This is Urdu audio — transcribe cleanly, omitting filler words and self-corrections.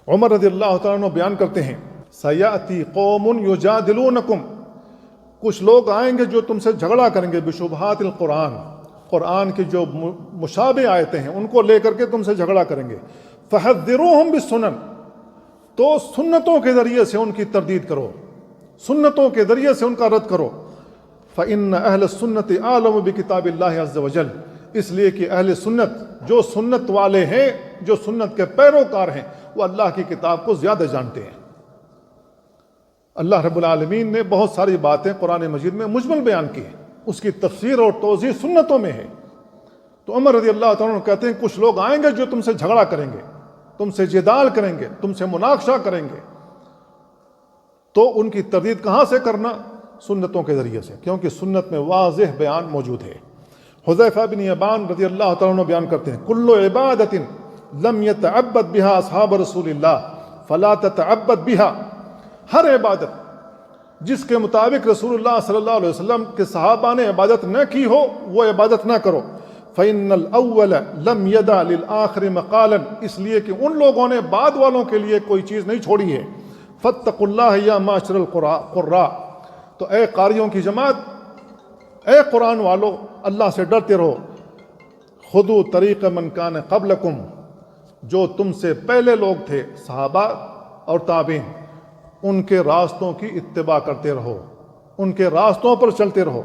عمر رضی اللہ تعالیٰ عنہ بیان کرتے ہیں سیاتی قوم یجادلونکم، کچھ لوگ آئیں گے جو تم سے جھگڑا کریں گے بشبہات القرآن، قرآن کی جو مشابہ آیتیں ہیں ان کو لے کر کے تم سے جھگڑا کریں گے، فحذروہم بالسنن، تو سنتوں کے ذریعے سے ان کی تردید کرو، سنتوں کے ذریعے سے ان کا رد کرو، فإن اہل السنت اعلم بکتاب اللہ عز وجل، اس لیے کہ اہل سنت جو سنت والے ہیں، جو سنت کے پیروکار ہیں، وہ اللہ کی کتاب کو زیادہ جانتے ہیں۔ اللہ رب العالمین نے بہت ساری باتیں قرآن مجید میں مجمل بیان کی ہیں، اس کی تفسیر اور توضیح سنتوں میں ہے۔ تو عمر رضی اللہ تعالیٰ عنہ کہتے ہیں کچھ لوگ آئیں گے جو تم سے جھگڑا کریں گے، تم سے جدال کریں گے، تم سے مناقشہ کریں گے، تو ان کی تردید کہاں سے کرنا؟ سنتوں کے ذریعے سے، کیونکہ سنت میں واضح بیان موجود ہے۔ حذیفہ بن یمان رضی اللہ تعالیٰ عنہ بیان کرتے ہیں کل عبادت لم یتعبد بها اصحاب رسول اللہ فلا تتعبد بها، ہر عبادت جس کے مطابق رسول اللہ صلی اللہ علیہ وسلم کے صحابہ نے عبادت نہ کی ہو وہ عبادت نہ کرو، فإن الأول لم يدع للآخر مقالا، اس لیے کہ ان لوگوں نے بعد والوں کے لیے کوئی چیز نہیں چھوڑی ہے۔ فاتقوا اللہ یا معاشر القراء، تو اے قاریوں کی جماعت، اے قرآن والو، اللہ سے ڈرتے رہو۔ خذوا طریق من کان قبلکم، جو تم سے پہلے لوگ تھے صحابہ اور تابعین، ان کے راستوں کی اتباع کرتے رہو، ان کے راستوں پر چلتے رہو۔